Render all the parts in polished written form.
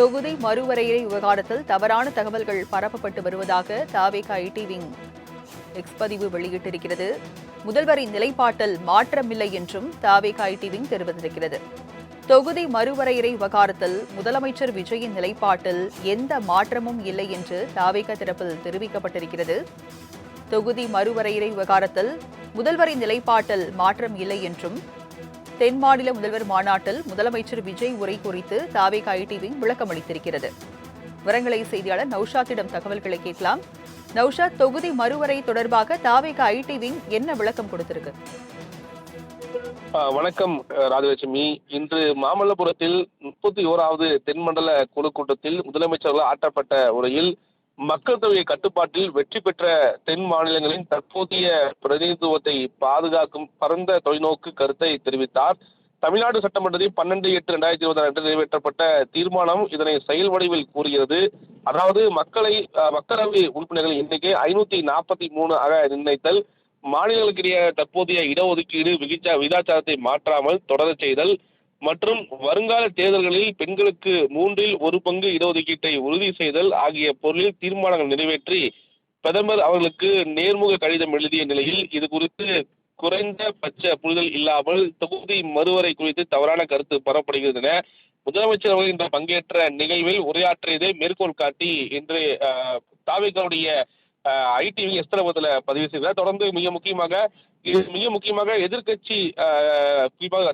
தொகுதி மறுவரையறை விவகாரத்தில் தவறான தகவல்கள் பரப்பப்பட்டு வருவதாக தவேக ஐடி விங் எக்ஸ் பதிவு வெளியிட்டிருக்கிறது. முதல்வரின் நிலைப்பாட்டில் மாற்றமில்லை என்றும் தவேக ஐடி விங் தெரிவித்திருக்கிறது. தொகுதி மறுவரையறை விவகாரத்தில் முதலமைச்சர் விஜயின் நிலைப்பாட்டில் எந்த மாற்றமும் இல்லை என்று தவேக தரப்பில் தெரிவிக்கப்பட்டிருக்கிறது. தொகுதி மறுவரையறை விவகாரத்தில் முதல்வரின் நிலைப்பாட்டில் மாற்றம் இல்லை என்றும் தென் மாநில முதல்வர் மாநாட்டில் முதலமைச்சர் விஜய் உரை குறித்து தவேக ஐடி விங் விளக்கம் அளித்திருக்கிறது. விவரங்களை செய்தியாளர் நௌஷாத்திடம் தகவல்களை கேட்கலாம். நௌஷாத், தொகுதி மறுவரை தொடர்பாக தவேக ஐடி விங் என்ன விளக்கம் கொடுத்திருக்கு? வணக்கம் ராஜலட்சுமி. இன்று மாமல்லபுரத்தில் 31வது தென்மண்டல குழு கூட்டத்தில் முதலமைச்சர்கள் ஆற்றப்பட்ட உரையில் மக்கள் தொகை கட்டுப்பாட்டில் வெற்றி பெற்ற தென் மாநிலங்களின் தற்போதைய பிரதிநிதித்துவத்தை பாதுகாக்கும் பரந்த தொலைநோக்கு கருத்தை தெரிவித்தார். தமிழ்நாடு சட்டமன்றத்தில் 12/8/2020 அன்று நிறைவேற்றப்பட்ட தீர்மானம் இதனை செயல் வடிவில் கூறுகிறது. அதாவது மக்களவை உறுப்பினர்களின் எண்ணிக்கை 543 ஆக நிர்ணயித்தல், மாநிலங்களுக்கிடையே தற்போதைய இடஒதுக்கீடு விகிதாச்சாரத்தை மாற்றாமல் தொடரச் செய்தல் மற்றும் வருங்கால தேர்தல்களில் பெண்களுக்கு 1/3 இடஒதுக்கீட்டை உறுதி செய்தல் ஆகிய பொருளில் தீர்மானங்கள் நிறைவேற்றி பிரதமர் அவர்களுக்கு நேர்முக கடிதம் எழுதிய நிலையில் இது குறித்து குறைந்தபட்ச புரிதல் இல்லாமல் தொகுதி மறுவரை குறித்து தவறான கருத்து பரப்பப்படுகிறது என முதலமைச்சர் அவர்கள் இன்று பங்கேற்ற நிகழ்வில் உரையாற்றியதை மேற்கோள் காட்டி இன்று தவேகவுடைய ஐடி எஸ்தரபத்தில் பதிவு செய்தார். தொடர்ந்து மிக முக்கியமாக எதிர்கட்சி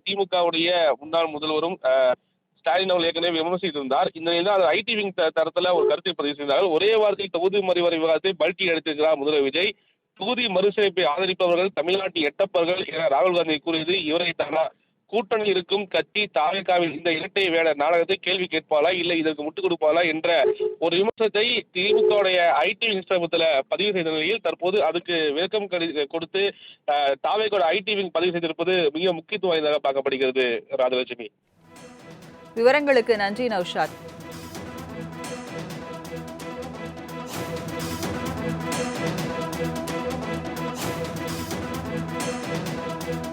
திமுகவுடைய முன்னாள் முதல்வரும் ஸ்டாலின் அவர்கள் ஏற்கனவே விமர்சித்திருந்தார். இந்த நிலையில் ஐடி விங் தரத்துல ஒரு கருத்தை பதிவு செய்தார்கள். ஒரே வார்த்தை தொகுதி மறுவரை விவகாரத்தை பல்டி அடித்திருக்கிறார் முதல்வர் விஜய். தொகுதி மறுசீரமைப்பை ஆதரிப்பவர்கள் தமிழ்நாட்டில் எட்டப்பவர்கள் என ராகுல் காந்தி கூறியது இவரை தானா? கூட்டணி இருக்கும் கட்சி தவேகாவின் இந்த இரட்டை வேட நாடகத்தை கேள்வி கேட்பாளா, இல்லை இதற்கு முட்டுக் கொடுப்பாளா என்ற ஒரு விமர்சனத்தை திமுகவுடைய ஐடி விங் பதிவு செய்த நிலையில் தற்போது அதுக்கு விளக்கம் கொடுத்து தவேகோட ஐடி விங் பதிவு செய்திருப்பது மிக முக்கியத்துவம் வாய்ந்ததாக பார்க்கப்படுகிறது. ராஜலட்சுமி, விவரங்களுக்கு நன்றி நௌஷாத்.